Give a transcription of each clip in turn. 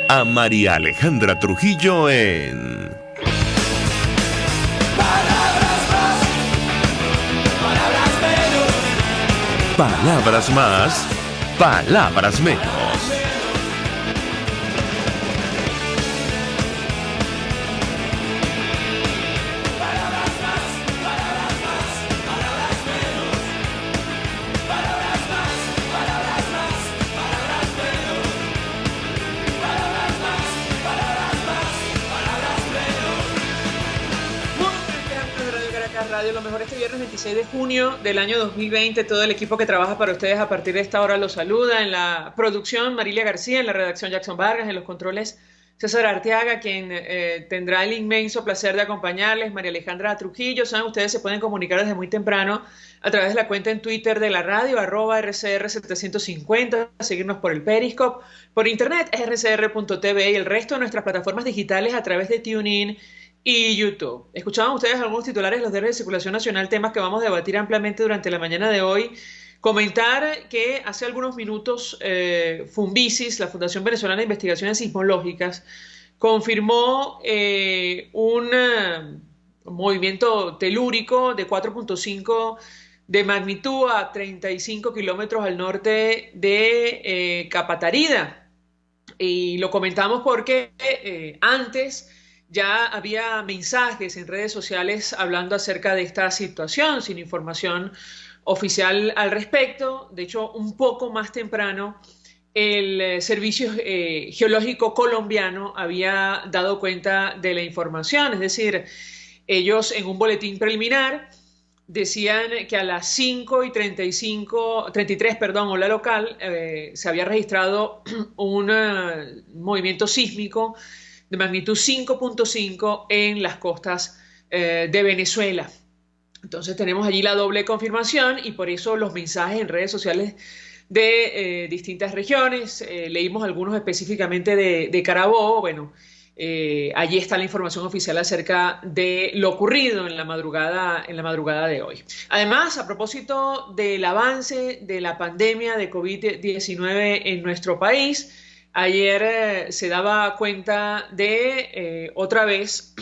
a María Alejandra Trujillo en Palabras más, palabras menos. Radio, lo mejor este viernes 26 de junio del año 2020. Todo el equipo que trabaja para ustedes a partir de esta hora los saluda. En la producción, Marilia García; en la redacción, Jackson Vargas; en los controles, César Arteaga, quien tendrá el inmenso placer de acompañarles, María Alejandra Trujillo. Saben, ustedes se pueden comunicar desde muy temprano a través de la cuenta en Twitter de la radio, @RCR750, seguirnos por el Periscope, por internet, rcr.tv, y el resto de nuestras plataformas digitales a través de TuneIn y YouTube. Escuchaban ustedes algunos titulares de los diarios de circulación nacional, temas que vamos a debatir ampliamente durante la mañana de hoy. Comentar que hace algunos minutos Funvisis, la Fundación Venezolana de Investigaciones Sismológicas, confirmó un movimiento telúrico de 4.5 de magnitud a 35 kilómetros al norte de Capatarida. Y lo comentamos porque antes ya había mensajes en redes sociales hablando acerca de esta situación, sin información oficial al respecto. De hecho, un poco más temprano, el Servicio Geológico Colombiano había dado cuenta de la información. Es decir, ellos en un boletín preliminar decían que a las 5:33, hora local, se había registrado un movimiento sísmico de magnitud 5.5 en las costas de Venezuela. Entonces tenemos allí la doble confirmación, y por eso los mensajes en redes sociales de distintas regiones. Leímos algunos específicamente de Carabobo. Bueno, allí está la información oficial acerca de lo ocurrido en la madrugada de hoy. Además, a propósito del avance de la pandemia de COVID-19 en nuestro país, ayer se daba cuenta de otra vez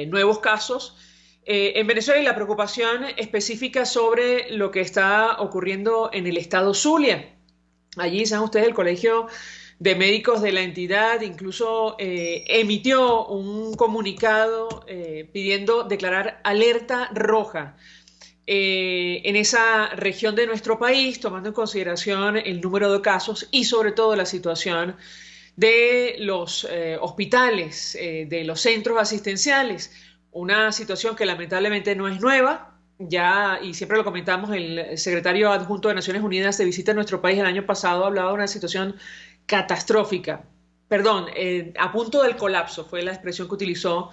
nuevos casos en Venezuela, y la preocupación específica sobre lo que está ocurriendo en el estado Zulia. Allí, saben ustedes, el Colegio de Médicos de la entidad incluso emitió un comunicado pidiendo declarar alerta roja en esa región de nuestro país, tomando en consideración el número de casos y sobre todo la situación de los hospitales, de los centros asistenciales. Una situación que lamentablemente no es nueva. Ya, y siempre lo comentamos, el secretario adjunto de Naciones Unidas de visita a nuestro país el año pasado hablaba de una situación catastrófica. Perdón, a punto del colapso fue la expresión que utilizó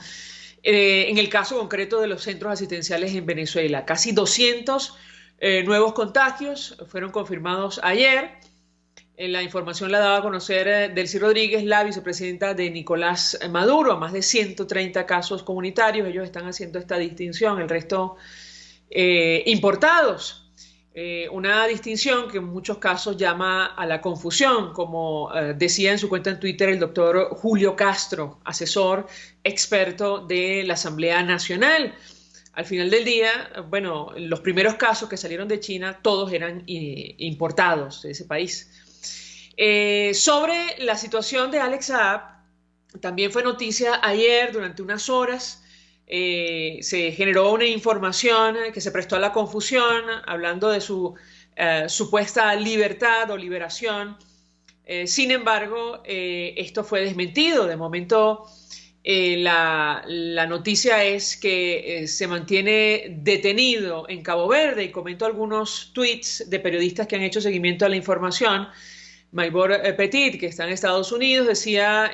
en el caso concreto de los centros asistenciales en Venezuela. Casi 200 nuevos contagios fueron confirmados ayer. La información la daba a conocer Delcy Rodríguez, la vicepresidenta de Nicolás Maduro. Más de 130 casos comunitarios. Ellos están haciendo esta distinción, el resto importados. Una distinción que en muchos casos llama a la confusión, como decía en su cuenta en Twitter el doctor Julio Castro, asesor experto de la Asamblea Nacional. Al final del día, bueno, los primeros casos que salieron de China, todos eran importados de ese país. Sobre la situación de Alex Saab, también fue noticia ayer durante unas horas. Se generó una información que se prestó a la confusión, hablando de su supuesta libertad o liberación. Sin embargo, esto fue desmentido. De momento, la noticia es que se mantiene detenido en Cabo Verde, y comento algunos tweets de periodistas que han hecho seguimiento a la información. Maybor Petit, que está en Estados Unidos, decía: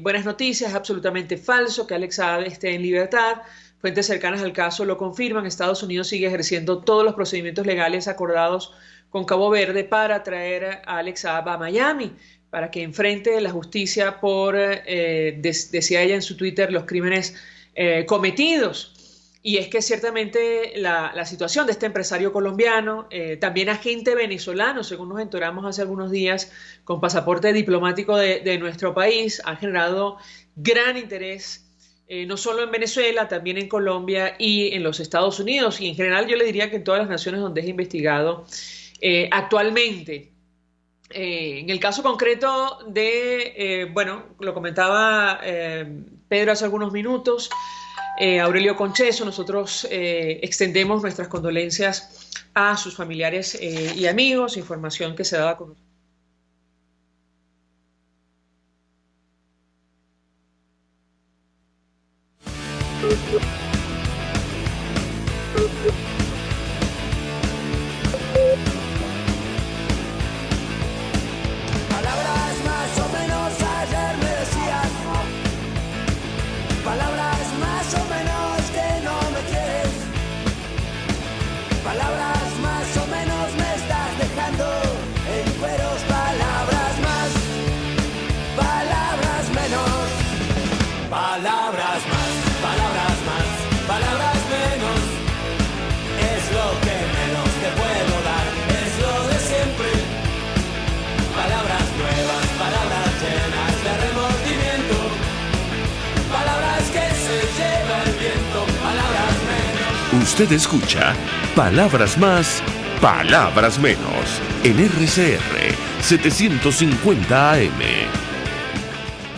buenas noticias, es absolutamente falso que Alex Saab esté en libertad. Fuentes cercanas al caso lo confirman. Estados Unidos sigue ejerciendo todos los procedimientos legales acordados con Cabo Verde para traer a Alex Saab a Miami, para que enfrente la justicia por, decía ella en su Twitter, los crímenes cometidos. y es que ciertamente la situación de este empresario colombiano, también agente venezolano, según nos enteramos hace algunos días, con pasaporte diplomático de nuestro país, ha generado gran interés, no solo en Venezuela, también en Colombia y en los Estados Unidos, y en general yo le diría que en todas las naciones donde es investigado actualmente. En el caso concreto de, bueno, lo comentaba Pedro hace algunos minutos, Aurelio Concheso, nosotros extendemos nuestras condolencias a sus familiares y amigos, información que se daba con nosotros. Palabras más o menos ayer me decían, palabras más o menos que no me quieres, palabras más o menos me estás dejando en cueros, palabras más, palabras menos, palabras más, palabras más, palabras menos, es lo que menos te puedo dar, es lo de siempre. Palabras nuevas, palabras llenas de remordimiento, palabras que se lleva el viento, palabras menos. Usted escucha Palabras Más, Palabras Menos en RCR 750 AM.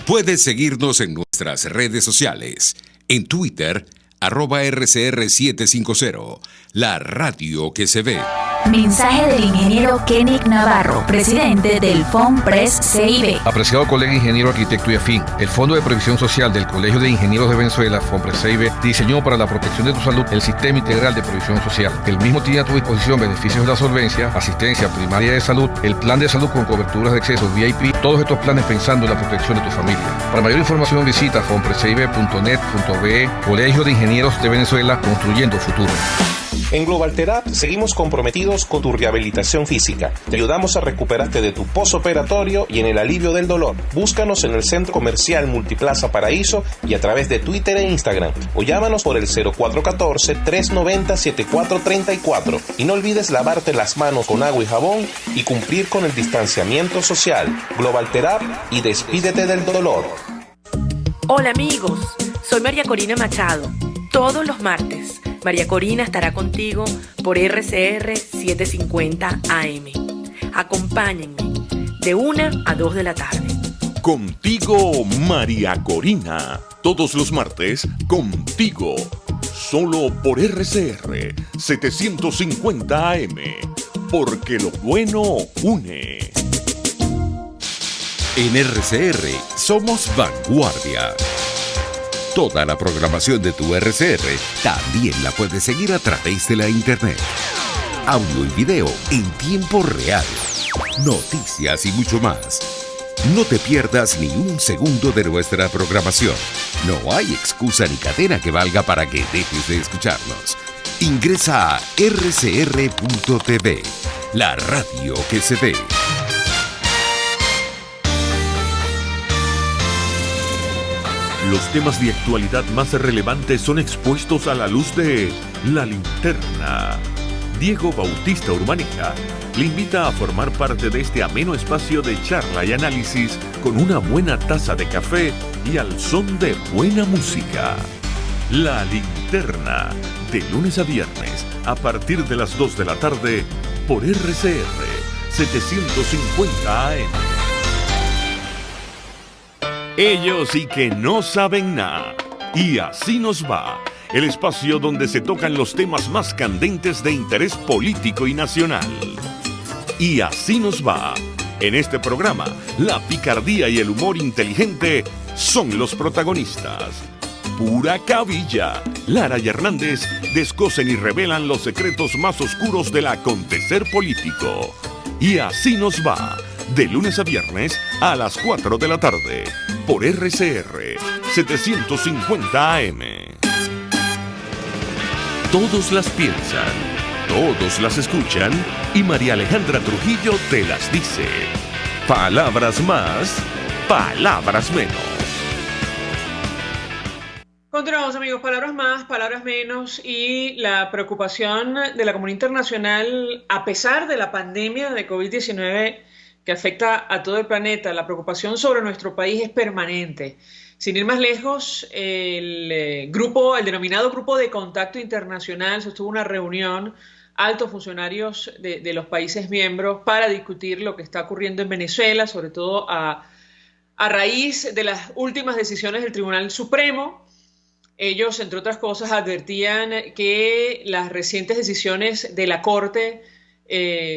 Puedes seguirnos en nuestras redes sociales. En Twitter, @RCR750, la radio que se ve. Mensaje del ingeniero Kenick Navarro, presidente del FOMPRES CIB. Apreciado colega ingeniero, arquitecto y afín, el Fondo de Previsión Social del Colegio de Ingenieros de Venezuela, FOMPRES CIB, diseñó para la protección de tu salud el Sistema Integral de Previsión Social. El mismo tiene a tu disposición beneficios de la solvencia, asistencia primaria de salud, el plan de salud con coberturas de acceso VIP, todos estos planes pensando en la protección de tu familia. Para mayor información visita fomprescib.net.be, Colegio de Ingenieros de Venezuela, construyendo futuro. En Global Therap seguimos comprometidos con tu rehabilitación física. Te ayudamos a recuperarte de tu postoperatorio y en el alivio del dolor. Búscanos en el Centro Comercial Multiplaza Paraíso y a través de Twitter e Instagram. O llámanos por el 0414-390-7434. Y no olvides lavarte las manos con agua y jabón y cumplir con el distanciamiento social. Global Therap y despídete del dolor. Hola amigos, soy María Corina Machado. Todos los martes, María Corina estará contigo por RCR 750 AM. Acompáñenme de 1 a 2 de la tarde. Contigo, María Corina. Todos los martes, contigo. Solo por RCR 750 AM. Porque lo bueno une. En RCR somos vanguardia. Toda la programación de tu RCR también la puedes seguir a través de la internet. Audio y video en tiempo real. Noticias y mucho más. No te pierdas ni un segundo de nuestra programación. No hay excusa ni cadena que valga para que dejes de escucharnos. Ingresa a rcr.tv, la radio que se ve. Los temas de actualidad más relevantes son expuestos a la luz de La Linterna. Diego Bautista Urbaneja le invita a formar parte de este ameno espacio de charla y análisis con una buena taza de café y al son de buena música. La Linterna, de lunes a viernes, a partir de las 2 de la tarde, por RCR 750 AM. Ellos y que no saben nada. Y así nos va. El espacio donde se tocan los temas más candentes de interés político y nacional. Y así nos va. En este programa, la picardía y el humor inteligente son los protagonistas. Pura cabilla. Lara y Hernández descosen y revelan los secretos más oscuros del acontecer político. Y así nos va. De lunes a viernes a las 4 de la tarde. Por RCR 750 AM. Todos las piensan, todos las escuchan y María Alejandra Trujillo te las dice. Palabras más, palabras menos. Continuamos, amigos. Palabras más, palabras menos, y la preocupación de la comunidad internacional, a pesar de la pandemia de COVID-19 que afecta a todo el planeta, la preocupación sobre nuestro país es permanente. Sin ir más lejos, el denominado Grupo de Contacto Internacional sostuvo una reunión, altos funcionarios de los países miembros, para discutir lo que está ocurriendo en Venezuela, sobre todo a raíz de las últimas decisiones del Tribunal Supremo. Ellos, entre otras cosas, advertían que las recientes decisiones de la Corte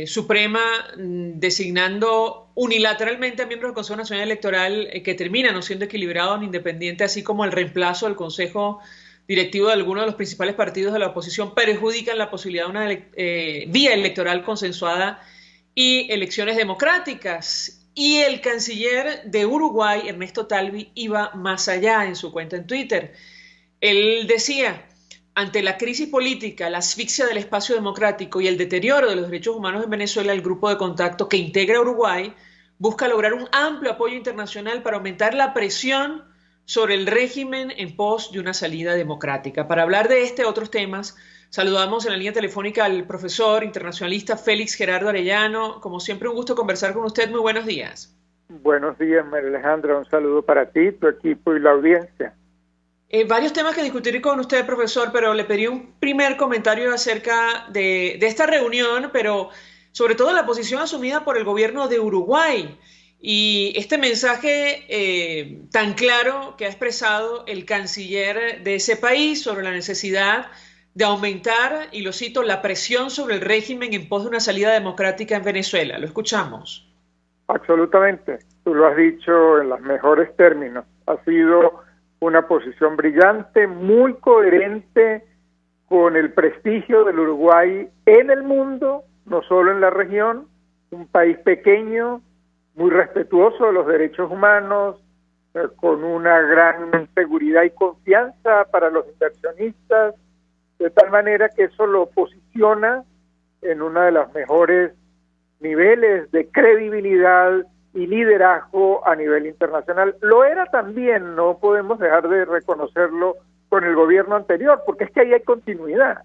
Suprema designando unilateralmente a miembros del Consejo Nacional Electoral que terminan no siendo equilibrados ni independientes, así como el reemplazo del Consejo Directivo de algunos de los principales partidos de la oposición, perjudican la posibilidad de una vía electoral consensuada y elecciones democráticas. Y el canciller de Uruguay, Ernesto Talvi, iba más allá en su cuenta en Twitter. Él decía: ante la crisis política, la asfixia del espacio democrático y el deterioro de los derechos humanos en Venezuela, el grupo de contacto que integra Uruguay busca lograr un amplio apoyo internacional para aumentar la presión sobre el régimen en pos de una salida democrática. Para hablar de este y otros temas, saludamos en la línea telefónica al profesor internacionalista Félix Gerardo Arellano. Como siempre, un gusto conversar con usted. Muy buenos días. Buenos días, María Alejandra. Un saludo para ti, tu equipo y la audiencia. Varios temas que discutir con usted, profesor, pero le pedí un primer comentario acerca de esta reunión, pero sobre todo la posición asumida por el gobierno de Uruguay y este mensaje tan claro que ha expresado el canciller de ese país sobre la necesidad de aumentar, y lo cito, la presión sobre el régimen en pos de una salida democrática en Venezuela. Lo escuchamos. Absolutamente. Tú lo has dicho en los mejores términos. Ha sido una posición brillante, muy coherente con el prestigio del Uruguay en el mundo, no solo en la región, un país pequeño, muy respetuoso de los derechos humanos, con una gran seguridad y confianza para los inversionistas, de tal manera que eso lo posiciona en uno de los mejores niveles de credibilidad y liderazgo a nivel internacional. Lo era también, no podemos dejar de reconocerlo, con el gobierno anterior, porque es que ahí hay continuidad.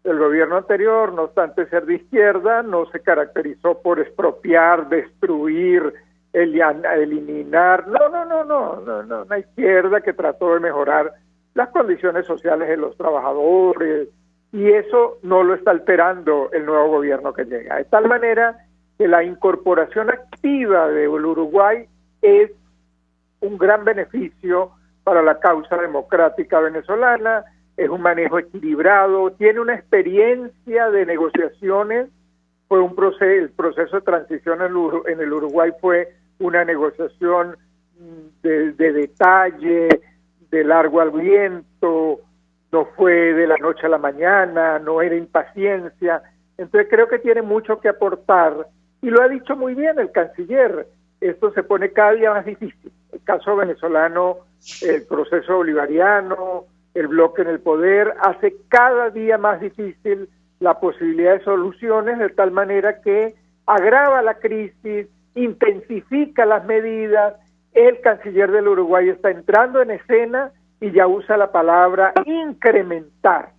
El gobierno anterior, no obstante ser de izquierda, no se caracterizó por expropiar, destruir, eliminar. No, una izquierda que trató de mejorar las condiciones sociales de los trabajadores, y eso no lo está alterando el nuevo gobierno que llega. De tal manera que la incorporación activa del Uruguay es un gran beneficio para la causa democrática venezolana, es un manejo equilibrado, tiene una experiencia de negociaciones, fue el proceso de transición en el Uruguay fue una negociación de detalle, de largo aliento, no fue de la noche a la mañana, no era impaciencia. Entonces creo que tiene mucho que aportar, y lo ha dicho muy bien el canciller. Esto se pone cada día más difícil. El caso venezolano, el proceso bolivariano, el bloque en el poder, hace cada día más difícil la posibilidad de soluciones, de tal manera que agrava la crisis, intensifica las medidas. El canciller del Uruguay está entrando en escena y ya usa la palabra incrementar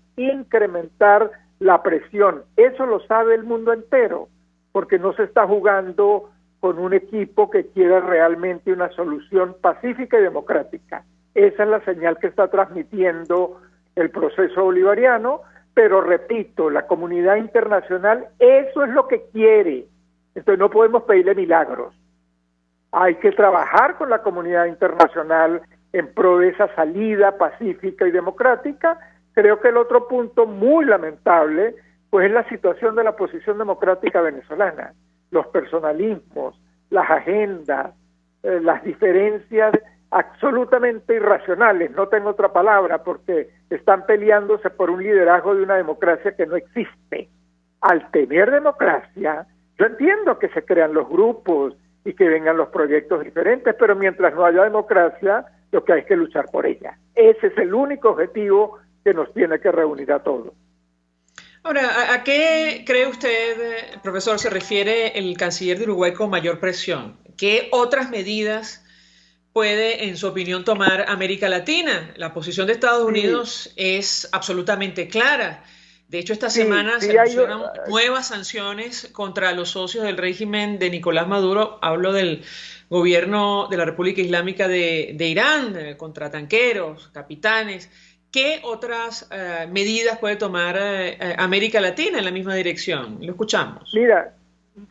la presión. Eso lo sabe el mundo entero, porque no se está jugando con un equipo que quiera realmente una solución pacífica y democrática. Esa es la señal que está transmitiendo el proceso bolivariano, pero repito, la comunidad internacional eso es lo que quiere. Entonces no podemos pedirle milagros. Hay que trabajar con la comunidad internacional en pro de esa salida pacífica y democrática. Creo que el otro punto muy lamentable pues es la situación de la oposición democrática venezolana, los personalismos, las agendas, las diferencias absolutamente irracionales, no tengo otra palabra, porque están peleándose por un liderazgo de una democracia que no existe. Al tener democracia, yo entiendo que se crean los grupos y que vengan los proyectos diferentes, pero mientras no haya democracia, lo que hay que luchar por ella. Ese es el único objetivo que nos tiene que reunir a todos. Ahora, ¿a qué cree usted, profesor, se refiere el canciller de Uruguay con mayor presión? ¿Qué otras medidas puede, en su opinión, tomar América Latina? La posición de Estados Unidos es absolutamente clara. De hecho, esta semana se anunciaron nuevas sanciones contra los socios del régimen de Nicolás Maduro. Hablo del gobierno de la República Islámica de Irán, contra tanqueros, capitanes. ¿Qué otras medidas puede tomar América Latina en la misma dirección? Lo escuchamos. Mira,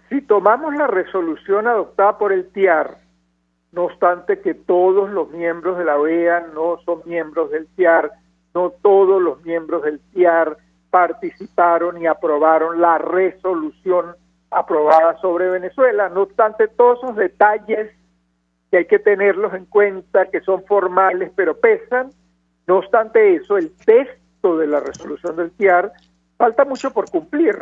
si tomamos la resolución adoptada por el TIAR, no obstante que todos los miembros de la OEA no son miembros del TIAR, no todos los miembros del TIAR participaron y aprobaron la resolución aprobada sobre Venezuela. No obstante, todos esos detalles que hay que tenerlos en cuenta, que son formales pero pesan, no obstante eso, el texto de la resolución del TIAR falta mucho por cumplir.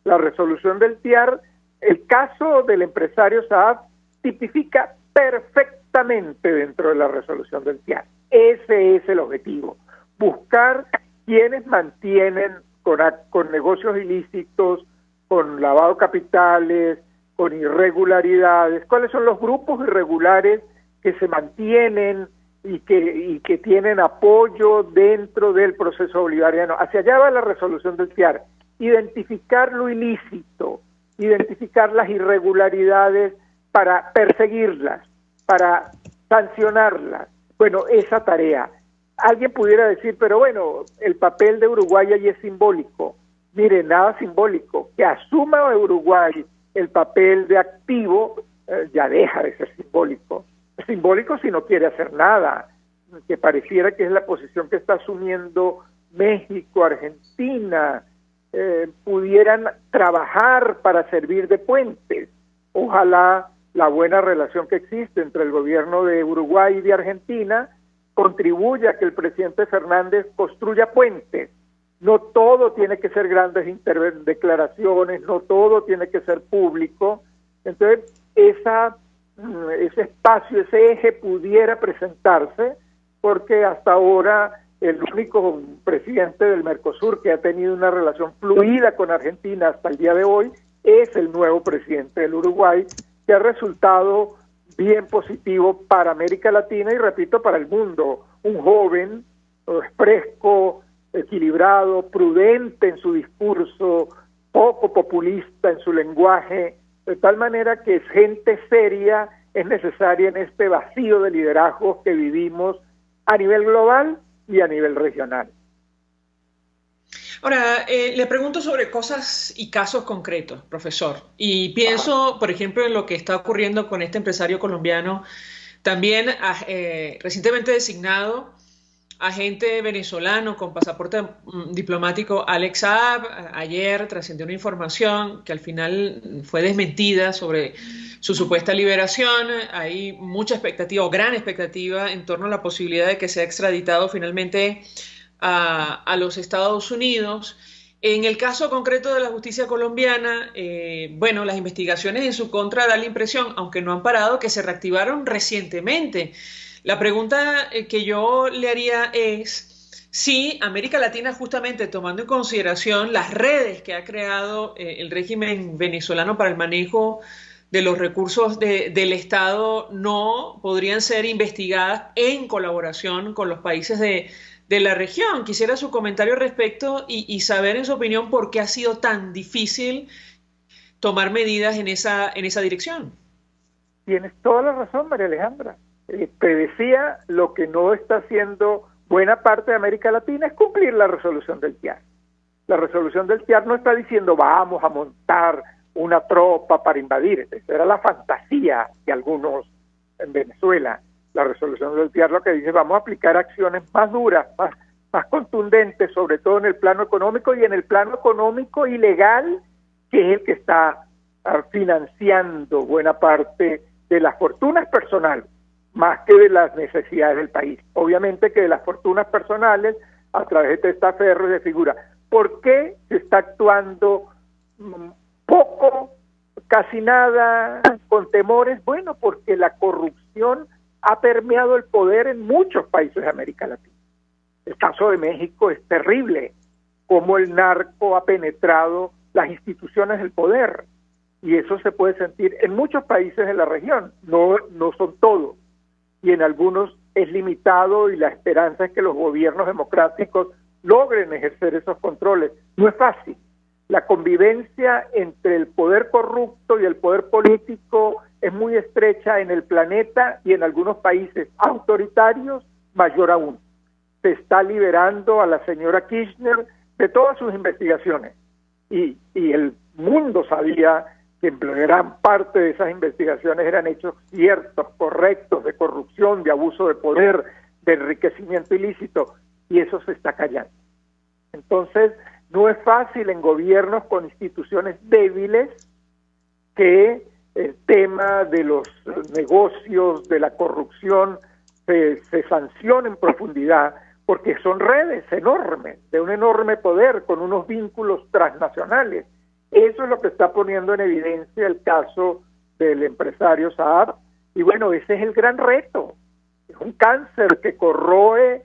La resolución del TIAR, el caso del empresario Saab, tipifica perfectamente dentro de la resolución del TIAR. Ese es el objetivo, buscar quienes mantienen con negocios ilícitos, con lavado de capitales, con irregularidades, cuáles son los grupos irregulares que se mantienen y que tienen apoyo dentro del proceso bolivariano. Hacia allá va la resolución del TIAR, identificar lo ilícito, identificar las irregularidades para perseguirlas, para sancionarlas. Bueno, esa tarea. Alguien pudiera decir, pero bueno, el papel de Uruguay allí es simbólico. Mire, nada simbólico. Que asuma Uruguay el papel de activo ya deja de ser simbólico. Es simbólico si no quiere hacer nada, que pareciera que es la posición que está asumiendo México, Argentina, pudieran trabajar para servir de puentes. Ojalá la buena relación que existe entre el gobierno de Uruguay y de Argentina contribuya a que el presidente Fernández construya puentes. No todo tiene que ser grandes declaraciones, no todo tiene que ser público. Entonces, ese espacio, ese eje pudiera presentarse, porque hasta ahora el único presidente del Mercosur que ha tenido una relación fluida con Argentina hasta el día de hoy es el nuevo presidente del Uruguay, que ha resultado bien positivo para América Latina y, repito, para el mundo. Un joven fresco, equilibrado, prudente en su discurso, poco populista en su lenguaje, de tal manera que gente seria es necesaria en este vacío de liderazgo que vivimos a nivel global y a nivel regional. Ahora, le pregunto sobre cosas y casos concretos, profesor, y pienso, por ejemplo, en lo que está ocurriendo con este empresario colombiano, también recientemente designado agente venezolano con pasaporte diplomático, Alex Saab. Ayer trascendió una información que al final fue desmentida sobre su supuesta liberación. Hay mucha expectativa, o gran expectativa, en torno a la posibilidad de que sea extraditado finalmente a los Estados Unidos. En el caso concreto de la justicia colombiana, bueno, las investigaciones en su contra dan la impresión, aunque no han parado, que se reactivaron recientemente. La pregunta que yo le haría es si América Latina, justamente tomando en consideración las redes que ha creado el régimen venezolano para el manejo de los recursos del Estado, no podrían ser investigadas en colaboración con los países de la región. Quisiera su comentario al respecto y saber, en su opinión, por qué ha sido tan difícil tomar medidas en esa dirección. Tienes toda la razón, María Alejandra. Te decía, lo que no está haciendo buena parte de América Latina es cumplir la resolución del TIAR. La resolución del TIAR no está diciendo vamos a montar una tropa para invadir. Esa era la fantasía de algunos en Venezuela. La resolución del TIAR lo que dice, vamos a aplicar acciones más duras, más contundentes, sobre todo en el plano económico y en el plano económico ilegal, que es el que está financiando buena parte de las fortunas personales, más que de las necesidades del país. Obviamente que de las fortunas personales, a través de testaferros de figura. ¿Por qué se está actuando poco, casi nada, con temores? Bueno, porque la corrupción ha permeado el poder en muchos países de América Latina. El caso de México es terrible, cómo el narco ha penetrado las instituciones del poder, y eso se puede sentir en muchos países de la región, no son todos. y en algunos es limitado, y la esperanza es que los gobiernos democráticos logren ejercer esos controles. No es fácil. La convivencia entre el poder corrupto y el poder político es muy estrecha en el planeta, y en algunos países autoritarios mayor aún. Se está liberando a la señora Kirchner de todas sus investigaciones, y el mundo sabía que gran parte de esas investigaciones eran hechos ciertos, correctos, de corrupción, de abuso de poder, de enriquecimiento ilícito, y eso se está callando. Entonces, no es fácil en gobiernos con instituciones débiles que el tema de los negocios, de la corrupción, se sancione en profundidad, porque son redes enormes, de un enorme poder, con unos vínculos transnacionales. Eso es lo que está poniendo en evidencia el caso del empresario Saab, y bueno, ese es el gran reto. Es un cáncer que corroe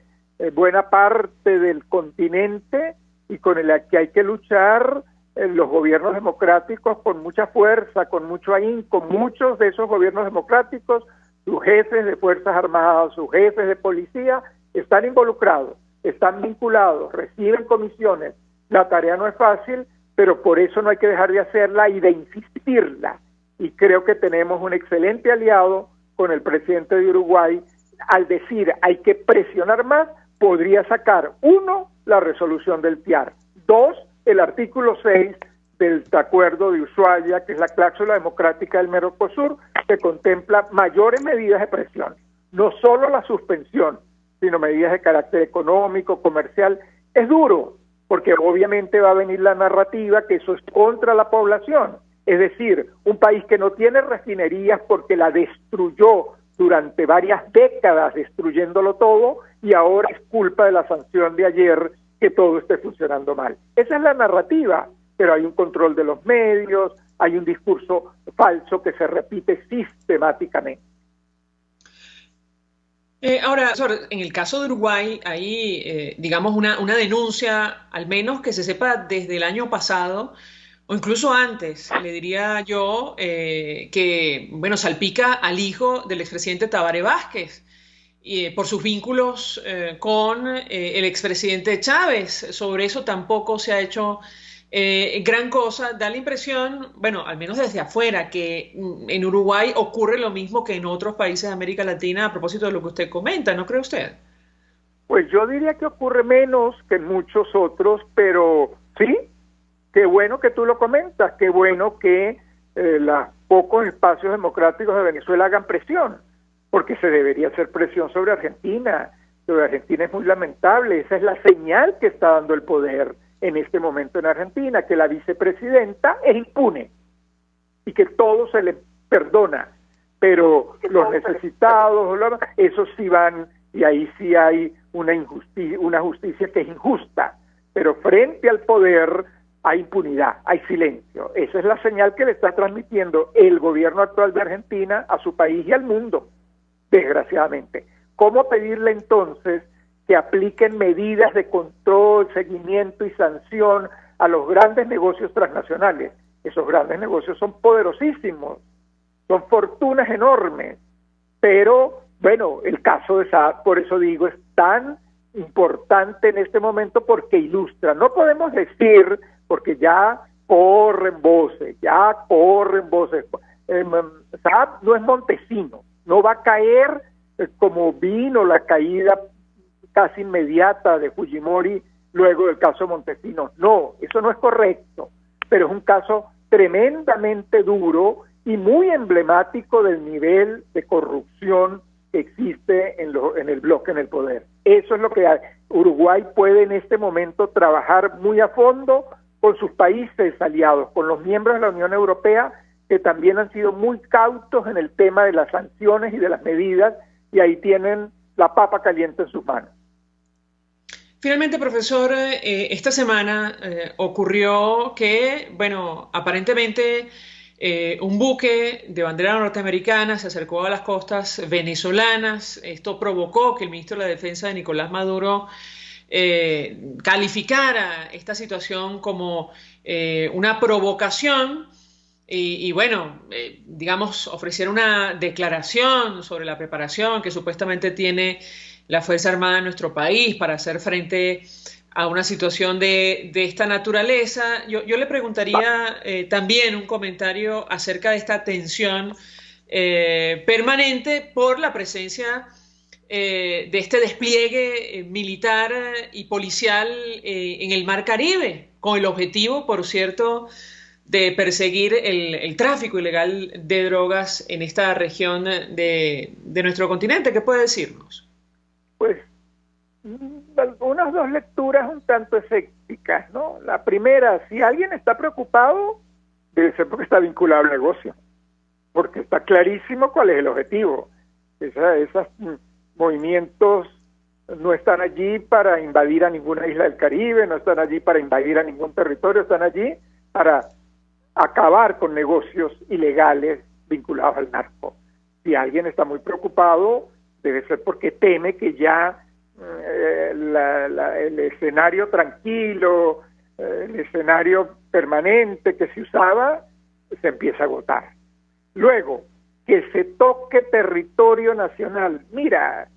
buena parte del continente, y con el que hay que luchar los gobiernos democráticos con mucha fuerza, con mucho ahínco. Muchos de esos gobiernos democráticos, sus jefes de Fuerzas Armadas, sus jefes de policía, están involucrados, están vinculados, reciben comisiones. La tarea no es fácil, pero por eso no hay que dejar de hacerla y de insistirla. Y creo que tenemos un excelente aliado con el presidente de Uruguay. Al decir hay que presionar más, podría sacar, 1, la resolución del TIAR, 2, el artículo 6 del Acuerdo de Ushuaia, que es la cláusula democrática del Mercosur, que contempla mayores medidas de presión, no solo la suspensión, sino medidas de carácter económico, comercial. Es duro, porque obviamente va a venir la narrativa que eso es contra la población, es decir, un país que no tiene refinerías porque la destruyó durante varias décadas, destruyéndolo todo, y ahora es culpa de la sanción de ayer que todo esté funcionando mal. Esa es la narrativa, pero hay un control de los medios, hay un discurso falso que se repite sistemáticamente. Ahora, en el caso de Uruguay, hay, digamos, una denuncia, al menos que se sepa desde el año pasado, o incluso antes, le diría yo, que, bueno, salpica al hijo del expresidente Tabaré Vázquez, por sus vínculos con el expresidente Chávez. Sobre eso tampoco se ha hecho gran cosa. Da la impresión, bueno, al menos desde afuera, que en Uruguay ocurre lo mismo que en otros países de América Latina, a propósito de lo que usted comenta, ¿no cree usted? Pues yo diría que ocurre menos que en muchos otros, pero sí, qué bueno que tú lo comentas, qué bueno que los pocos espacios democráticos de Venezuela hagan presión, porque se debería hacer presión sobre Argentina. Sobre Argentina es muy lamentable, esa es la señal que está dando el poder en este momento en Argentina, que la vicepresidenta es impune y que todo se le perdona, pero los necesitados, esos sí van, y ahí sí hay una justicia que es injusta, pero frente al poder hay impunidad, hay silencio. Esa es la señal que le está transmitiendo el gobierno actual de Argentina a su país y al mundo, desgraciadamente. ¿Cómo pedirle entonces que apliquen medidas de control, seguimiento y sanción a los grandes negocios transnacionales? Esos grandes negocios son poderosísimos, son fortunas enormes, pero bueno, el caso de Saab, por eso digo, es tan importante en este momento, porque ilustra. No podemos decir, porque ya corren voces. Saab no es Montesino, no va a caer como vino la caída casi inmediata de Fujimori luego del caso Montesinos. No, eso no es correcto, pero es un caso tremendamente duro y muy emblemático del nivel de corrupción que existe en el bloque, en el poder. Eso es lo que Uruguay puede en este momento trabajar muy a fondo con sus países aliados, con los miembros de la Unión Europea, que también han sido muy cautos en el tema de las sanciones y de las medidas, y ahí tienen la papa caliente en sus manos. Finalmente, profesor, esta semana ocurrió que, bueno, aparentemente un buque de bandera norteamericana se acercó a las costas venezolanas. Esto provocó que el ministro de la Defensa de Nicolás Maduro calificara esta situación como una provocación y bueno, digamos, ofrecer una declaración sobre la preparación que supuestamente tiene la Fuerza Armada de nuestro país para hacer frente a una situación de esta naturaleza. Yo le preguntaría también un comentario acerca de esta tensión permanente por la presencia de este despliegue militar y policial en el Mar Caribe, con el objetivo, por cierto, de perseguir el tráfico ilegal de drogas en esta región de nuestro continente. ¿Qué puede decirnos? Pues unas dos lecturas un tanto escépticas, ¿no? La primera, si alguien está preocupado, debe ser porque está vinculado al negocio, porque está clarísimo cuál es el objetivo. Esos movimientos no están allí para invadir a ninguna isla del Caribe, no están allí para invadir a ningún territorio, están allí para acabar con negocios ilegales vinculados al narco. Si alguien está muy preocupado, debe ser porque teme que ya el escenario tranquilo, el escenario permanente que se usaba, se empieza a agotar. Luego, que se toque territorio nacional. Mira,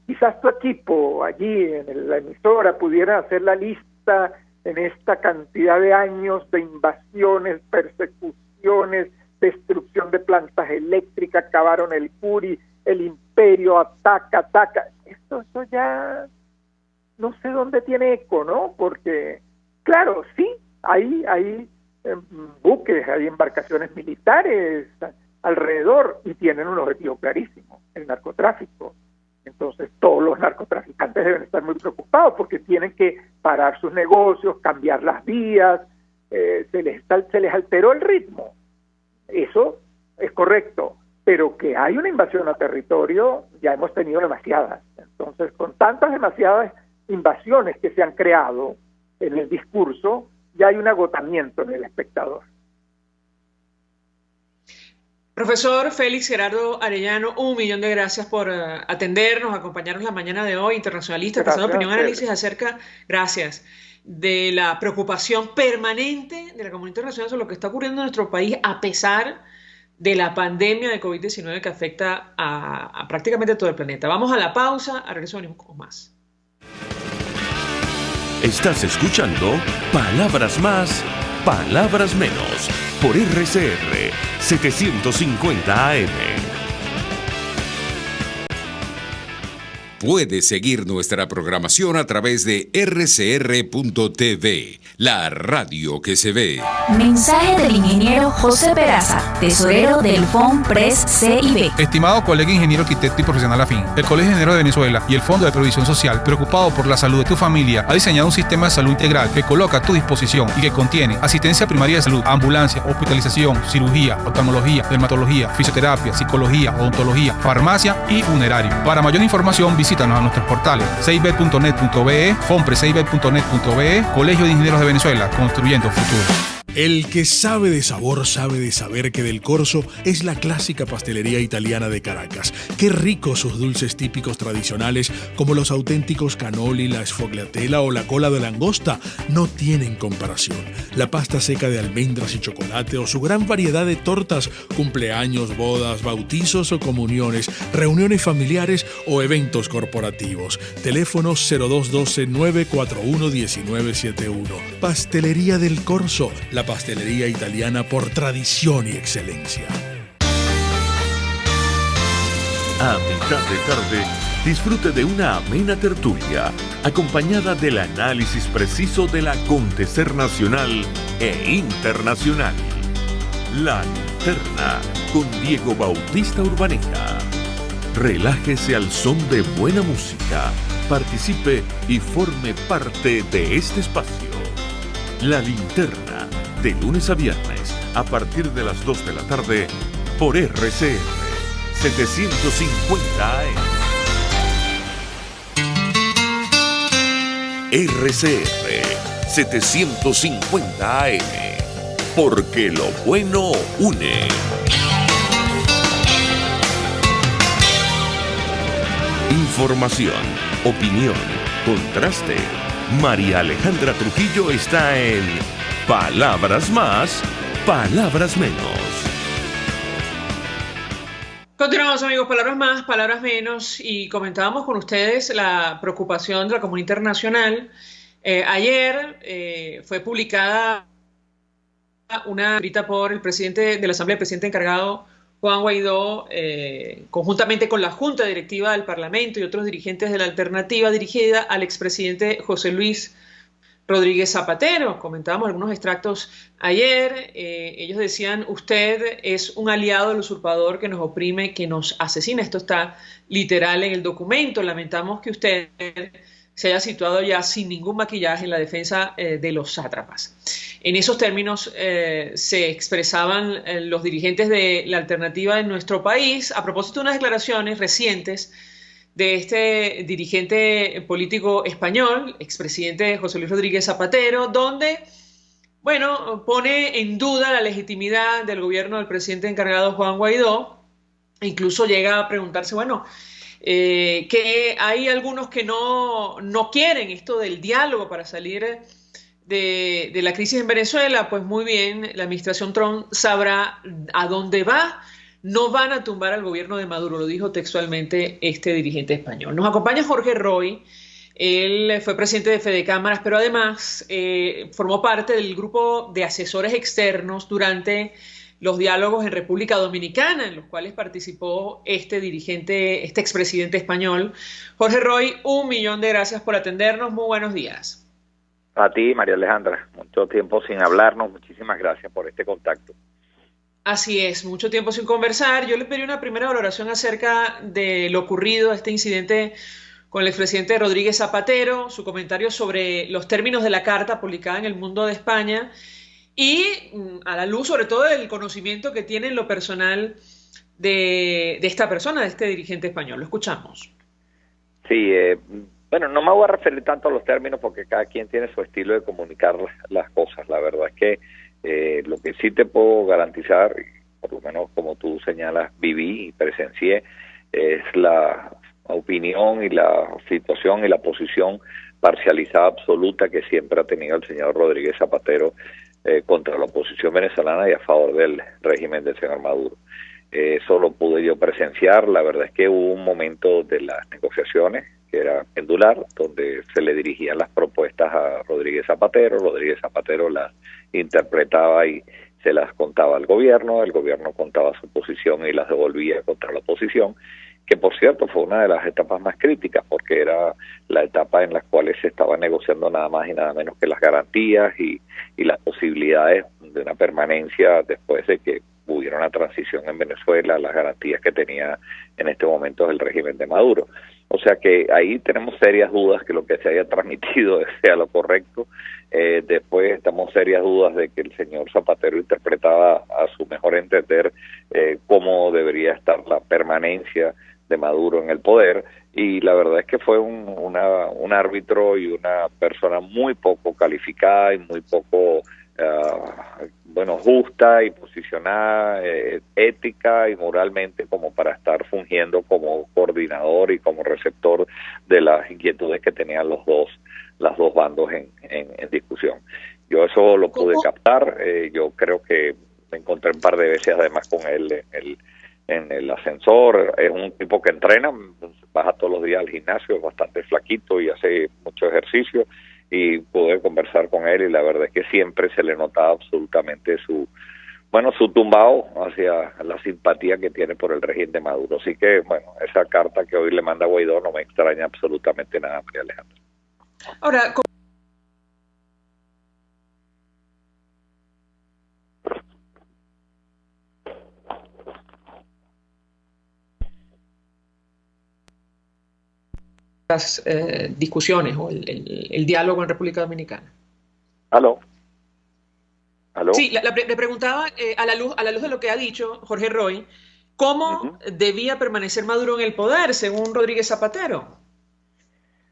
quizás tu equipo allí en la emisora pudiera hacer la lista en esta cantidad de años de invasiones, persecuciones, destrucción de plantas eléctricas, acabaron el Curi, el imperio ataca. Esto ya no sé dónde tiene eco, ¿no? Porque, claro, sí, hay buques, hay embarcaciones militares alrededor y tienen un objetivo clarísimo, el narcotráfico. Entonces todos los narcotraficantes deben estar muy preocupados porque tienen que parar sus negocios, cambiar las vías, se les alteró el ritmo. Eso es correcto, pero que hay una invasión a territorio, ya hemos tenido demasiadas. Entonces, con demasiadas invasiones que se han creado en el discurso, ya hay un agotamiento en el espectador. Profesor Félix Gerardo Arellano, 1.000.000 de gracias por atendernos, acompañarnos la mañana de hoy, internacionalista, pasando opinión y análisis acerca, gracias, de la preocupación permanente de la comunidad internacional sobre lo que está ocurriendo en nuestro país a pesar de la pandemia de COVID-19 que afecta a prácticamente todo el planeta. Vamos a la pausa, a regreso venimos con más. Estás escuchando Palabras Más, Palabras Menos, por RCR 750 AM. Puedes seguir nuestra programación a través de rcr.tv, la radio que se ve. Mensaje del ingeniero José Peraza, tesorero del FOMPRES CIB. Estimado colega ingeniero, arquitecto y profesional afín, el Colegio de Ingenieros de Venezuela y el Fondo de Previsión Social, preocupado por la salud de tu familia, ha diseñado un sistema de salud integral que coloca a tu disposición y que contiene asistencia primaria de salud, ambulancia, hospitalización, cirugía, oftalmología, dermatología, fisioterapia, psicología, odontología, farmacia y funerario. Para mayor información, visítanos a nuestros portales ceibet.net.be, fompreseibet.net.be, Colegio de Ingenieros de Venezuela, construyendo futuro. El que sabe de sabor sabe de saber que Del Corso es la clásica pastelería italiana de Caracas. Qué ricos sus dulces típicos tradicionales como los auténticos cannoli, la sfogliatella o la cola de langosta no tienen comparación. La pasta seca de almendras y chocolate o su gran variedad de tortas, cumpleaños, bodas, bautizos o comuniones, reuniones familiares o eventos corporativos. Teléfono 0212-941-1971. Pastelería Del Corso, la pastelería italiana por tradición y excelencia. A mitad de tarde, disfrute de una amena tertulia, acompañada del análisis preciso del acontecer nacional e internacional. La Linterna, con Diego Bautista Urbaneta. Relájese al son de buena música, participe y forme parte de este espacio. La Linterna, de lunes a viernes, a partir de las 2 de la tarde, por RCR 750 AM. RCR 750 AM, porque lo bueno une. Información, opinión, contraste. María Alejandra Trujillo está en Palabras Más, palabras menos. Continuamos, amigos, palabras más, palabras menos, y comentábamos con ustedes la preocupación de la comunidad internacional. Ayer fue publicada una escrita por el presidente de la Asamblea, el presidente encargado, Juan Guaidó, conjuntamente con la Junta Directiva del Parlamento y otros dirigentes de la alternativa, dirigida al expresidente José Luis Rodríguez Zapatero. Comentábamos algunos extractos ayer. Ellos decían: usted es un aliado del usurpador que nos oprime, que nos asesina. Esto está literal en el documento. Lamentamos que usted se haya situado ya sin ningún maquillaje en la defensa de los sátrapas. En esos términos se expresaban los dirigentes de la alternativa en nuestro país a propósito de unas declaraciones recientes de este dirigente político español, expresidente José Luis Rodríguez Zapatero, donde, bueno, pone en duda la legitimidad del gobierno del presidente encargado Juan Guaidó. Incluso llega a preguntarse, bueno, que hay algunos que no quieren esto del diálogo para salir de la crisis en Venezuela. Pues muy bien, la administración Trump sabrá a dónde va. No van a tumbar al gobierno de Maduro, lo dijo textualmente este dirigente español. Nos acompaña Jorge Roy. Él fue presidente de Fedecámaras, pero además formó parte del grupo de asesores externos durante los diálogos en República Dominicana, en los cuales participó este dirigente, este expresidente español. Jorge Roy, 1.000.000 de gracias por atendernos. Muy buenos días. A ti, María Alejandra. Mucho tiempo sin hablarnos. Muchísimas gracias por este contacto. Así es, mucho tiempo sin conversar. Yo le pedí una primera valoración acerca de lo ocurrido, este incidente con el expresidente Rodríguez Zapatero, su comentario sobre los términos de la carta publicada en El Mundo de España y a la luz sobre todo del conocimiento que tiene en lo personal de esta persona, de este dirigente español. Lo escuchamos. Sí, bueno, no me voy a referir tanto a los términos porque cada quien tiene su estilo de comunicar las cosas. La verdad es que lo que sí te puedo garantizar, por lo menos como tú señalas, viví y presencié, es la opinión y la situación y la posición parcializada absoluta que siempre ha tenido el señor Rodríguez Zapatero contra la oposición venezolana y a favor del régimen del señor Maduro. Eso lo pude yo presenciar. La verdad es que hubo un momento de las negociaciones que era pendular, donde se le dirigían las propuestas a Rodríguez Zapatero las interpretaba y se las contaba al gobierno, el gobierno contaba su posición y las devolvía contra la oposición, que por cierto fue una de las etapas más críticas, porque era la etapa en la cual se estaba negociando nada más y nada menos que las garantías y las posibilidades de una permanencia después de que hubiera una transición en Venezuela, las garantías que tenía en este momento el régimen de Maduro. O sea que ahí tenemos serias dudas que lo que se haya transmitido sea lo correcto. Después estamos serias dudas de que el señor Zapatero interpretaba a su mejor entender cómo debería estar la permanencia de Maduro en el poder, y la verdad es que fue un árbitro y una persona muy poco calificada y muy poco justa y posicionada ética y moralmente como para estar fungiendo como coordinador y como receptor de las inquietudes que tenían los dos bandos en discusión. Yo eso lo pude captar. Yo creo que me encontré un par de veces además con él en el ascensor. Es un tipo que entrena, baja todos los días al gimnasio, es bastante flaquito y hace mucho ejercicio, y pude conversar con él, y la verdad es que siempre se le notaba absolutamente su tumbao hacia la simpatía que tiene por el régimen de Maduro. Así que, bueno, esa carta que hoy le manda Guaidó no me extraña absolutamente nada, María Alejandra. Ahora, las discusiones o el diálogo en República Dominicana. ¿Aló? Sí, le preguntaba, a la luz de lo que ha dicho Jorge Roy, ¿cómo debía permanecer Maduro en el poder, según Rodríguez Zapatero?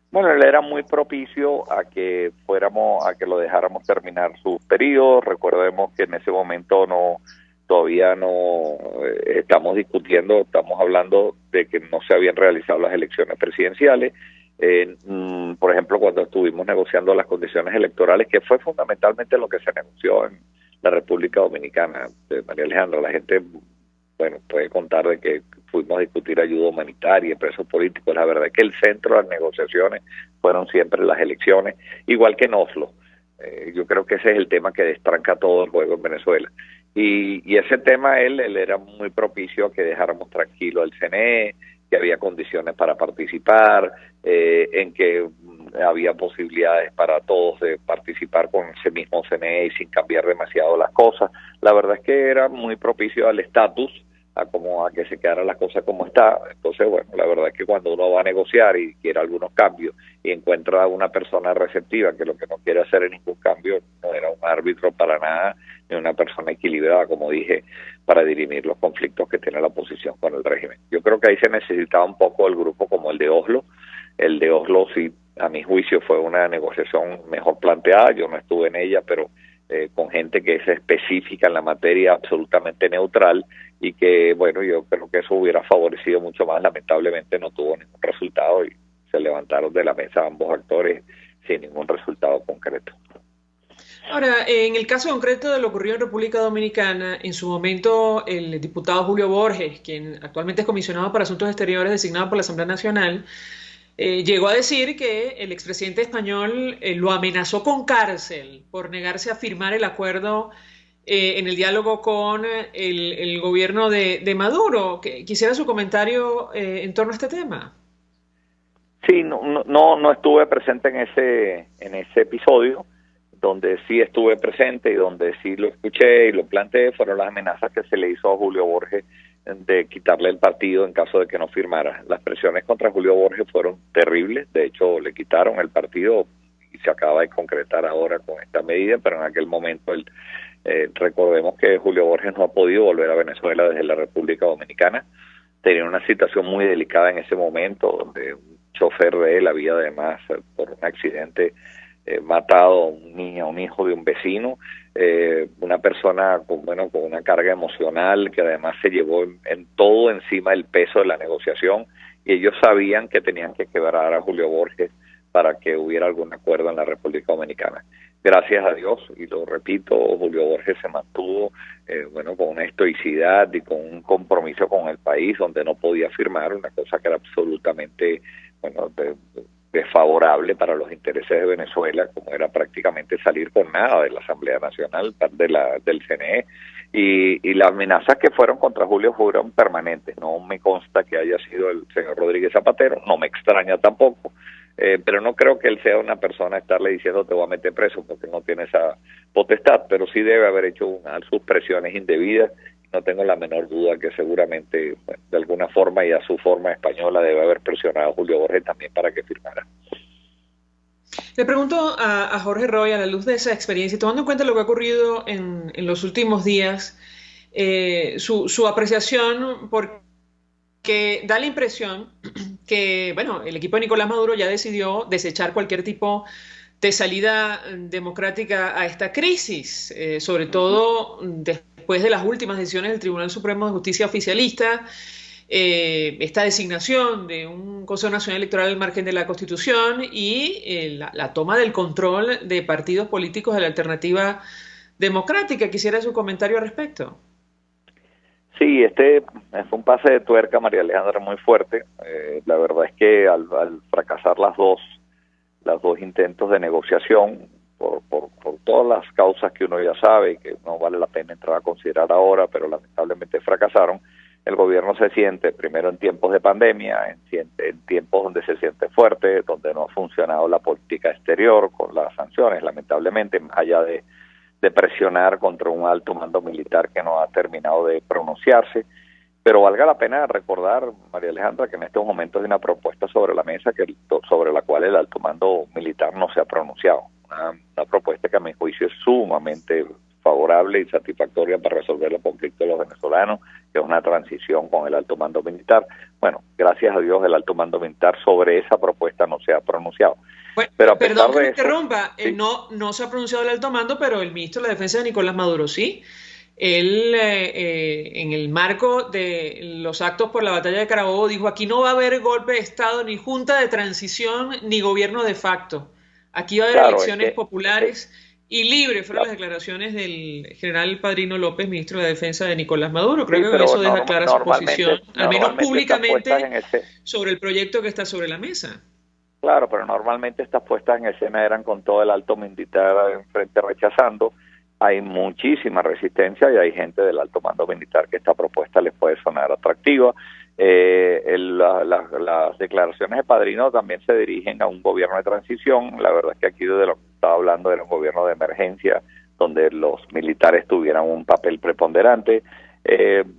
Bueno, él era muy propicio a que lo dejáramos terminar su periodo. Recordemos que en ese momento todavía no estamos discutiendo, estamos hablando de que no se habían realizado las elecciones presidenciales. Por ejemplo, cuando estuvimos negociando las condiciones electorales, que fue fundamentalmente lo que se negoció en la República Dominicana. María Alejandra, la gente, bueno, puede contar de que fuimos a discutir ayuda humanitaria, presos políticos. La verdad es que el centro de las negociaciones fueron siempre las elecciones, igual que en Oslo. Yo creo que ese es el tema que destranca todo el juego en Venezuela. Y ese tema él era muy propicio a que dejáramos tranquilo al CNE, que había condiciones para participar, en que había posibilidades para todos de participar con ese mismo CNE y sin cambiar demasiado las cosas. La verdad es que era muy propicio al estatus, a que se quedaran las cosas como está. Entonces, bueno, la verdad es que cuando uno va a negociar y quiere algunos cambios y encuentra a una persona receptiva que lo que no quiere hacer es ningún cambio, no era un árbitro para nada, ni una persona equilibrada, como dije, para dirimir los conflictos que tiene la oposición con el régimen. Yo creo que ahí se necesitaba un poco el grupo como el de Oslo. El de Oslo, sí, a mi juicio, fue una negociación mejor planteada. Yo no estuve en ella, pero con gente que es específica en la materia, absolutamente neutral, y que, bueno, yo creo que eso hubiera favorecido mucho más. Lamentablemente no tuvo ningún resultado y se levantaron de la mesa ambos actores sin ningún resultado concreto. Ahora, en el caso concreto de lo ocurrido en República Dominicana, en su momento el diputado Julio Borges, quien actualmente es comisionado para Asuntos Exteriores designado por la Asamblea Nacional, llegó a decir que el expresidente español lo amenazó con cárcel por negarse a firmar el acuerdo en el diálogo con el gobierno de Maduro. Quisiera su comentario en torno a este tema. Sí, no estuve presente en ese episodio. Donde sí estuve presente y donde sí lo escuché y lo planteé fueron las amenazas que se le hizo a Julio Borges de quitarle el partido en caso de que no firmara. Las presiones contra Julio Borges fueron terribles. De hecho, le quitaron el partido y se acaba de concretar ahora con esta medida, pero en aquel momento recordemos que Julio Borges no ha podido volver a Venezuela desde la República Dominicana. Tenía una situación muy delicada en ese momento, donde un chofer de él había además, por un accidente, matado a un hijo de un vecino, una persona con una carga emocional que además se llevó en todo encima el peso de la negociación, y ellos sabían que tenían que quebrar a Julio Borges para que hubiera algún acuerdo en la República Dominicana. Gracias a Dios, y lo repito, Julio Borges se mantuvo con una estoicidad y con un compromiso con el país donde no podía firmar, una cosa que era absolutamente desfavorable para los intereses de Venezuela, como era prácticamente salir con nada de la Asamblea Nacional, del CNE, y las amenazas que fueron contra Julio fueron permanentes. No me consta que haya sido el señor Rodríguez Zapatero, no me extraña tampoco, pero no creo que él sea una persona a estarle diciendo te voy a meter preso, porque no tiene esa potestad, pero sí debe haber hecho sus presiones indebidas. No tengo la menor duda que seguramente, de alguna forma y a su forma española, debe haber presionado a Julio Borges también para que firmara. Le pregunto a Jorge Roy, a la luz de esa experiencia y tomando en cuenta lo que ha ocurrido en los últimos días, su apreciación, porque da la impresión que, el equipo de Nicolás Maduro ya decidió desechar cualquier tipo de salida democrática a esta crisis, sobre todo después de las últimas decisiones del Tribunal Supremo de Justicia oficialista, esta designación de un Consejo Nacional Electoral al margen de la Constitución y la toma del control de partidos políticos de la alternativa democrática. Quisiera su comentario al respecto. Sí, fue un pase de tuerca, María Alejandra, muy fuerte. La verdad es que al fracasar los dos intentos de negociación, por todas las causas que uno ya sabe y que no vale la pena entrar a considerar ahora, pero lamentablemente fracasaron, el gobierno se siente, primero en tiempos de pandemia, en tiempos donde se siente fuerte, donde no ha funcionado la política exterior con las sanciones, lamentablemente, más allá de presionar contra un alto mando militar que no ha terminado de pronunciarse. Pero valga la pena recordar, María Alejandra, que en estos momentos hay una propuesta sobre la mesa sobre la cual el alto mando militar no se ha pronunciado. Una propuesta que a mi juicio es sumamente favorable y satisfactoria para resolver los conflictos de los venezolanos, que es una transición con el alto mando militar. Bueno, gracias a Dios el alto mando militar sobre esa propuesta no se ha pronunciado. Bueno, pero perdón que me interrumpa, ¿sí? No se ha pronunciado el alto mando, pero el ministro de la Defensa de Nicolás Maduro sí. Él, en el marco de los actos por la batalla de Carabobo, dijo: aquí no va a haber golpe de Estado, ni junta de transición, ni gobierno de facto. Aquí va a haber elecciones populares y libre. Fueron las declaraciones del general Padrino López, ministro de la Defensa de Nicolás Maduro. Creo Sí, que pero eso deja clara su posición, al menos públicamente, normalmente sobre el proyecto que está sobre la mesa. Claro, pero normalmente estas puestas en escena eran con todo el alto militar enfrente rechazando. Hay muchísima resistencia y hay gente del alto mando militar que esta propuesta les puede sonar atractiva. Las declaraciones de Padrino también se dirigen a un gobierno de transición. La verdad es que aquí de lo que estaba hablando era un gobierno de emergencia donde los militares tuvieran un papel preponderante.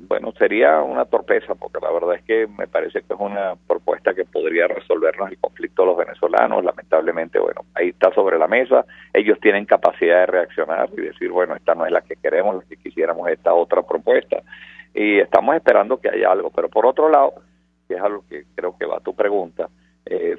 Bueno, sería una torpeza porque la verdad es que me parece que es una propuesta que podría resolvernos el conflicto de los venezolanos. Lamentablemente, bueno, ahí está sobre la mesa. Ellos tienen capacidad de reaccionar y decir, bueno, esta no es la que queremos, la que quisiéramos esta otra propuesta. Y estamos esperando que haya algo. Pero por otro lado, que es algo que creo que va a tu pregunta,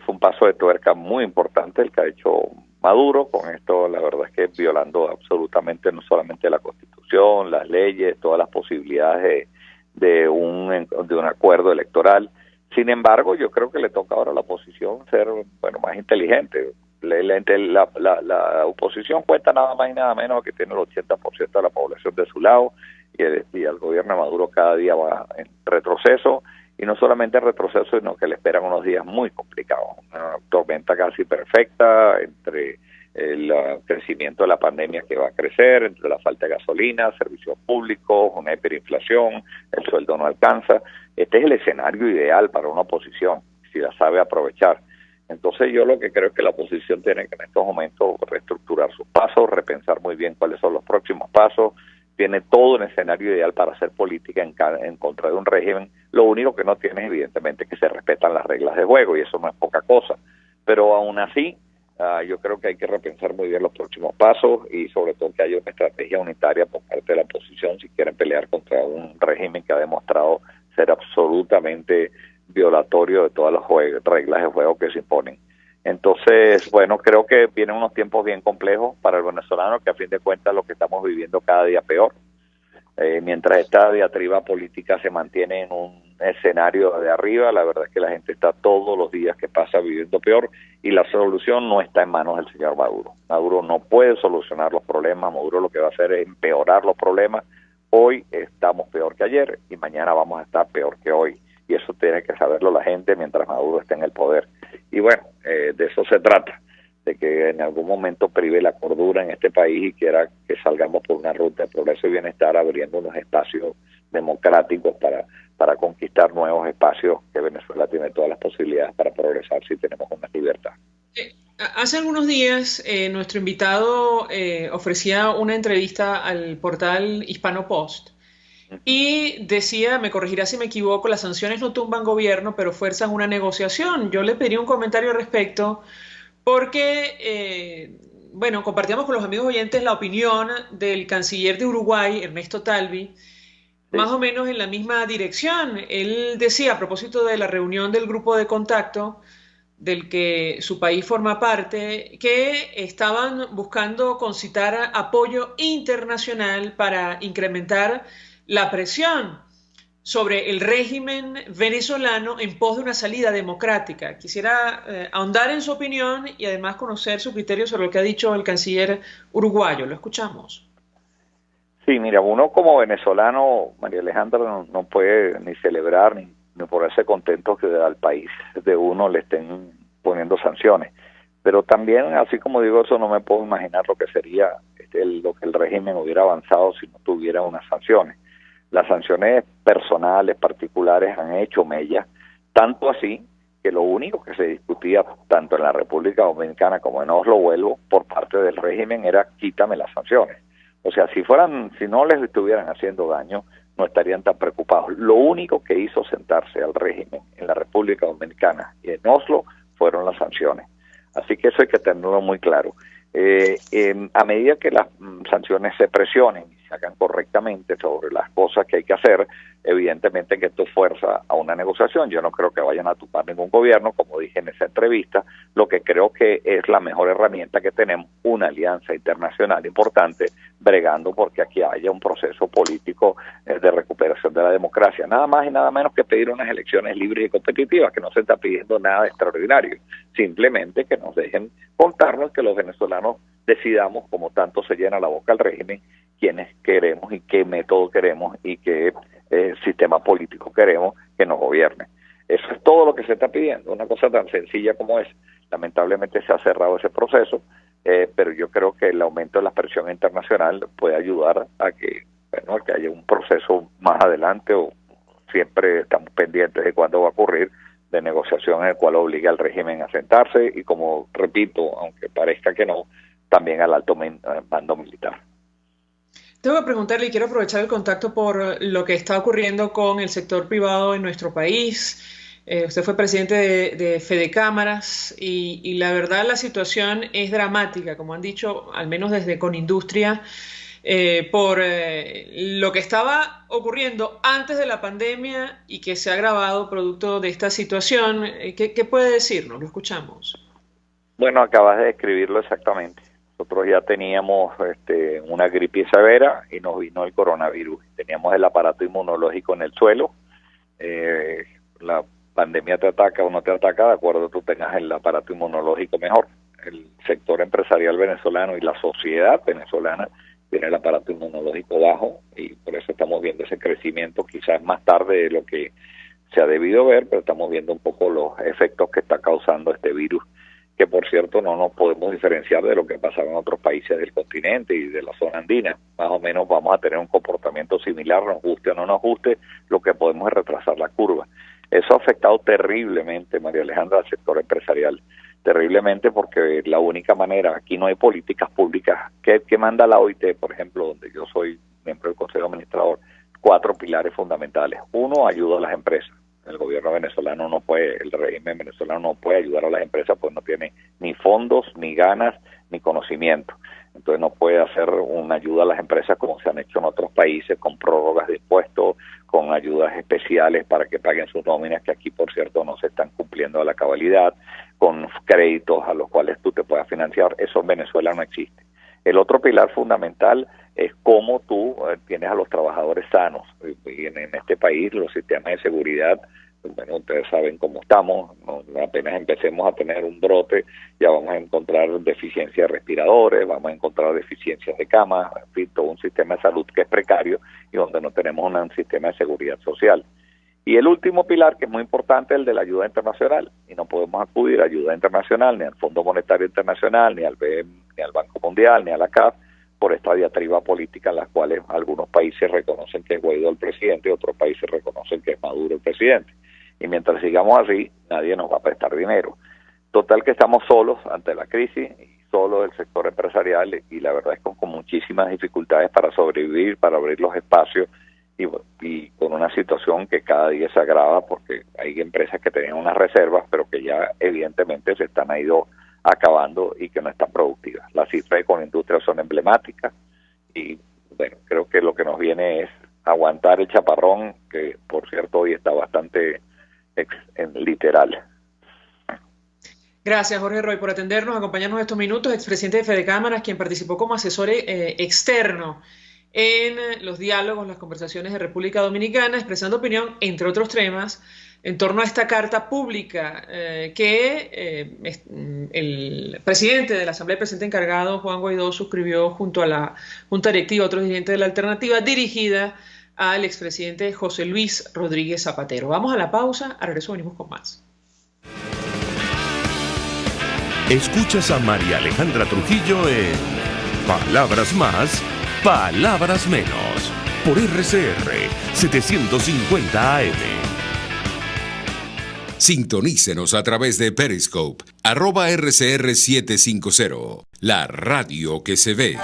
fue un paso de tuerca muy importante el que ha hecho Maduro con esto. La verdad es que violando absolutamente no solamente la Constitución, las leyes, todas las posibilidades de un acuerdo electoral. Sin embargo, yo creo que le toca ahora a la oposición ser más inteligente. La oposición cuenta nada más y nada menos que tiene el 80% de la población de su lado y el gobierno de Maduro cada día va en retroceso. Y no solamente retroceso, sino que le esperan unos días muy complicados. Una tormenta casi perfecta entre el crecimiento de la pandemia que va a crecer, entre la falta de gasolina, servicios públicos, una hiperinflación, el sueldo no alcanza. Este es el escenario ideal para una oposición, si la sabe aprovechar. Entonces yo lo que creo es que la oposición tiene que en estos momentos reestructurar sus pasos, repensar muy bien cuáles son los próximos pasos. Tiene todo un escenario ideal para hacer política en contra de un régimen. Lo único que no tiene es evidentemente que se respetan las reglas de juego y eso no es poca cosa. Pero aún así, yo creo que hay que repensar muy bien los próximos pasos y sobre todo que haya una estrategia unitaria por parte de la oposición si quieren pelear contra un régimen que ha demostrado ser absolutamente violatorio de todas las reglas de juego que se imponen. Entonces, bueno, creo que vienen unos tiempos bien complejos para el venezolano, que a fin de cuentas lo que estamos viviendo cada día peor. Mientras esta diatriba política se mantiene en un escenario de arriba, la verdad es que la gente está todos los días que pasa viviendo peor y la solución no está en manos del señor Maduro. Maduro no puede solucionar los problemas, Maduro lo que va a hacer es empeorar los problemas. Hoy estamos peor que ayer y mañana vamos a estar peor que hoy. Y eso tiene que saberlo la gente mientras Maduro esté en el poder. Y bueno, de eso se trata, de que en algún momento prive la cordura en este país y quiera que salgamos por una ruta de progreso y bienestar, abriendo unos espacios democráticos para conquistar nuevos espacios que Venezuela tiene todas las posibilidades para progresar si tenemos una libertad. Hace algunos días nuestro invitado ofrecía una entrevista al portal Hispano Post. Y decía, me corregirá si me equivoco, las sanciones no tumban gobierno, pero fuerzan una negociación. Yo le pedí un comentario al respecto porque, compartíamos con los amigos oyentes la opinión del canciller de Uruguay, Ernesto Talvi, más o menos en la misma dirección. Él decía, a propósito de la reunión del grupo de contacto del que su país forma parte, que estaban buscando concitar apoyo internacional para incrementar la presión sobre el régimen venezolano en pos de una salida democrática. Quisiera ahondar en su opinión y además conocer su criterio sobre lo que ha dicho el canciller uruguayo. Lo escuchamos. Sí, mira, uno como venezolano, María Alejandra, no puede ni celebrar ni ponerse contento que al país de uno le estén poniendo sanciones. Pero también, así como digo eso, no me puedo imaginar lo que sería lo que el régimen hubiera avanzado si no tuviera unas sanciones. Las sanciones personales, particulares, han hecho mella, tanto así que lo único que se discutía tanto en la República Dominicana como en Oslo Vuelvo por parte del régimen era quítame las sanciones. O sea, si no les estuvieran haciendo daño, no estarían tan preocupados. Lo único que hizo sentarse al régimen en la República Dominicana y en Oslo fueron las sanciones. Así que eso hay que tenerlo muy claro. A medida que las sanciones se presionen y se hagan correctamente sobre las cosas que hay que hacer, evidentemente que esto fuerza a una negociación. Yo no creo que vayan a tumbar ningún gobierno, como dije en esa entrevista. Lo que creo que es la mejor herramienta que tenemos, una alianza internacional importante, bregando porque aquí haya un proceso político de recuperación de la democracia. Nada más y nada menos que pedir unas elecciones libres y competitivas, que no se está pidiendo nada extraordinario, simplemente que nos dejen contarnos que los venezolanos decidamos, como tanto se llena la boca al régimen, quiénes queremos y qué método queremos y qué sistema político queremos que nos gobierne. Eso es todo lo que se está pidiendo, una cosa tan sencilla como es. Lamentablemente se ha cerrado ese proceso, pero yo creo que el aumento de la presión internacional puede ayudar a que, bueno, a que haya un proceso más adelante, o siempre estamos pendientes de cuándo va a ocurrir, de negociación en el cual obliga al régimen a sentarse y, como repito, aunque parezca que no, también al alto mando militar. Tengo que preguntarle, y quiero aprovechar el contacto por lo que está ocurriendo con el sector privado en nuestro país. Usted fue presidente de Fedecámaras y la verdad la situación es dramática, como han dicho, al menos desde Conindustria, por lo que estaba ocurriendo antes de la pandemia y que se ha agravado producto de esta situación. ¿Qué puede decirnos? Lo escuchamos. Bueno, acabas de describirlo exactamente. Nosotros ya teníamos una gripe severa y nos vino el coronavirus. Teníamos el aparato inmunológico en el suelo. La pandemia te ataca o no te ataca de acuerdo a tú tengas el aparato inmunológico mejor. El sector empresarial venezolano y la sociedad venezolana tiene el aparato inmunológico bajo y por eso estamos viendo ese crecimiento quizás más tarde de lo que se ha debido ver, pero estamos viendo un poco los efectos que está causando este virus, que por cierto no nos podemos diferenciar de lo que pasaba en otros países del continente y de la zona andina. Más o menos vamos a tener un comportamiento similar, nos guste o no nos guste, lo que podemos es retrasar la curva. Eso ha afectado terriblemente, María Alejandra, al sector empresarial. Terriblemente, porque la única manera, aquí no hay políticas públicas. ¿Qué manda la OIT, por ejemplo, donde yo soy miembro del Consejo Administrador? 4 pilares fundamentales. 1, ayuda a las empresas. El gobierno venezolano no puede, el régimen venezolano no puede ayudar a las empresas porque no tiene ni fondos, ni ganas, ni conocimiento. Entonces no puede hacer una ayuda a las empresas como se han hecho en otros países, con prórrogas de impuestos, con ayudas especiales para que paguen sus nóminas, que aquí, por cierto, no se están cumpliendo a la cabalidad, con créditos a los cuales tú te puedas financiar. Eso en Venezuela no existe. El otro pilar fundamental es cómo tú tienes a los trabajadores sanos. Y en este país los sistemas de seguridad, bueno, ustedes saben cómo estamos, ¿no? Apenas empecemos a tener un brote, ya vamos a encontrar deficiencias de respiradores, vamos a encontrar deficiencias de camas, en fin, todo un sistema de salud que es precario y donde no tenemos un sistema de seguridad social. Y el último pilar, que es muy importante, el de la ayuda internacional, y no podemos acudir a ayuda internacional, ni al Fondo Monetario Internacional, ni al BM, ni al Banco Mundial, ni a la CAF, por esta diatriba política en las cuales algunos países reconocen que es Guaidó el presidente y otros países reconocen que es Maduro el presidente. Y mientras sigamos así, nadie nos va a prestar dinero. Total que estamos solos ante la crisis, y solo el sector empresarial, y la verdad es con muchísimas dificultades para sobrevivir, para abrir los espacios, y con una situación que cada día se agrava porque hay empresas que tenían unas reservas, pero que ya evidentemente se están ido acabando y que no están productivas. Las cifras de Conindustria son emblemáticas y bueno, creo que lo que nos viene es aguantar el chaparrón, que por cierto hoy está bastante literal. Gracias, Jorge Roy, por atendernos, acompañarnos estos minutos. Expresidente de Fedecámaras, quien participó como asesor externo en los diálogos, las conversaciones de República Dominicana, expresando opinión, entre otros temas, en torno a esta carta pública que el presidente de la Asamblea, el presidente encargado, Juan Guaidó, suscribió junto a la Junta Directiva, otros dirigentes de la Alternativa, dirigida al expresidente José Luis Rodríguez Zapatero. Vamos a la pausa, a regreso venimos con más. Escuchas a María Alejandra Trujillo en Palabras Más, Palabras Menos, por RCR 750 AM. Sintonícenos a través de Periscope, @RCR750, la radio que se ve.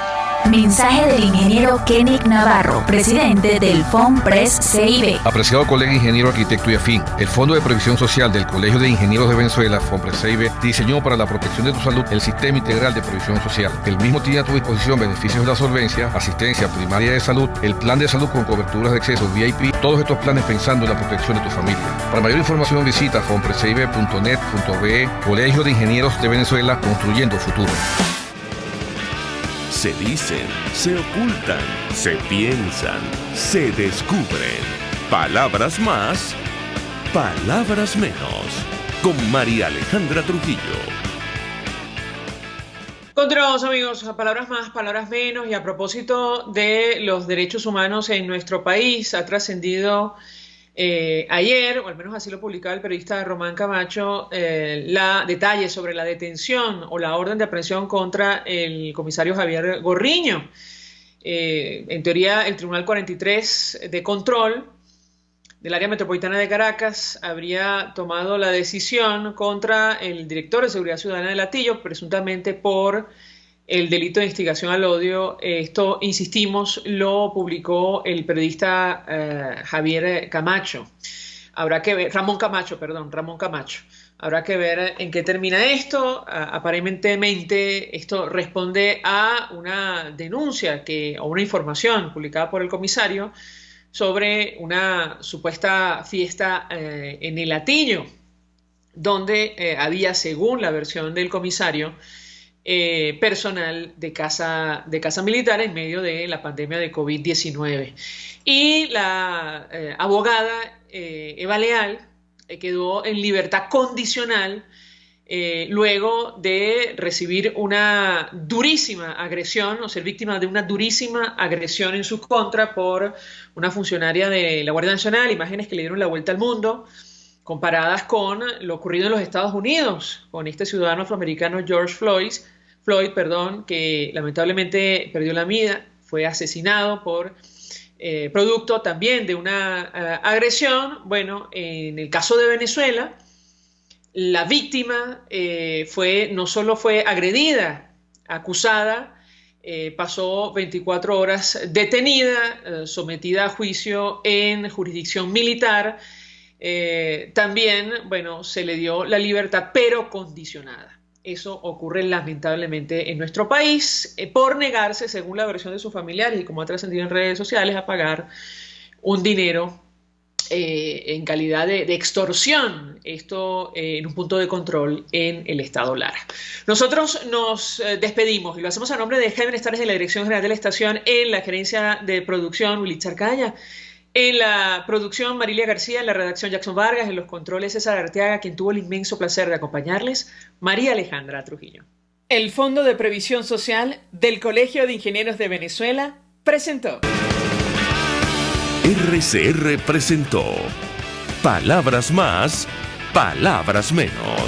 Mensaje del ingeniero Kenick Navarro, presidente del FOMPRES CIB. Apreciado colega ingeniero, arquitecto y afín, el Fondo de Previsión Social del Colegio de Ingenieros de Venezuela, FOMPRES CIB, diseñó para la protección de tu salud el Sistema Integral de Previsión Social. El mismo tiene a tu disposición beneficios de la solvencia, asistencia primaria de salud, el plan de salud con coberturas de acceso VIP, todos estos planes pensando en la protección de tu familia. Para mayor información visita fomprescib.net.be. Colegio de Ingenieros de Venezuela, construyendo futuro. Se dicen, se ocultan, se piensan, se descubren. Palabras más, palabras menos. Con María Alejandra Trujillo. Continuamos, amigos, a palabras más, palabras menos, y a propósito de los derechos humanos en nuestro país, ha trascendido ayer, o al menos así lo publicaba el periodista Román Camacho, detalles sobre la detención o la orden de aprehensión contra el comisario Javier Gorriño. En teoría, el Tribunal 43 de Control del área metropolitana de Caracas habría tomado la decisión contra el director de Seguridad Ciudadana de Latillo, presuntamente por el delito de instigación al odio. Esto, insistimos, lo publicó el periodista Javier Camacho. Habrá que ver, Ramón Camacho. Habrá que ver en qué termina esto. Aparentemente esto responde a una denuncia o una información publicada por el comisario sobre una supuesta fiesta en el Latillo, donde había, según la versión del comisario, personal de casa militar en medio de la pandemia de COVID-19. Y la abogada Eva Leal quedó en libertad condicional luego de recibir una durísima agresión o ser víctima de una durísima agresión en su contra por una funcionaria de la Guardia Nacional, imágenes que le dieron la vuelta al mundo, comparadas con lo ocurrido en los Estados Unidos, con este ciudadano afroamericano George Floyd, que lamentablemente perdió la vida, fue asesinado por producto también de una agresión. Bueno, en el caso de Venezuela, la víctima no solo fue agredida, acusada, pasó 24 horas detenida, sometida a juicio en jurisdicción militar. También, bueno, se le dio la libertad, pero condicionada. Eso ocurre lamentablemente en nuestro país por negarse, según la versión de sus familiares y como ha trascendido en redes sociales, a pagar un dinero en calidad de extorsión, esto en un punto de control en el estado Lara. Nosotros nos despedimos y lo hacemos a nombre de Jaime Estares de la Dirección General de la Estación, en la gerencia de producción Willy Charcaya, en la producción Marilia García, en la redacción Jackson Vargas, en los controles César Arteaga, quien tuvo el inmenso placer de acompañarles, María Alejandra Trujillo. El Fondo de Previsión Social del Colegio de Ingenieros de Venezuela presentó. RCR presentó Palabras Más, Palabras Menos.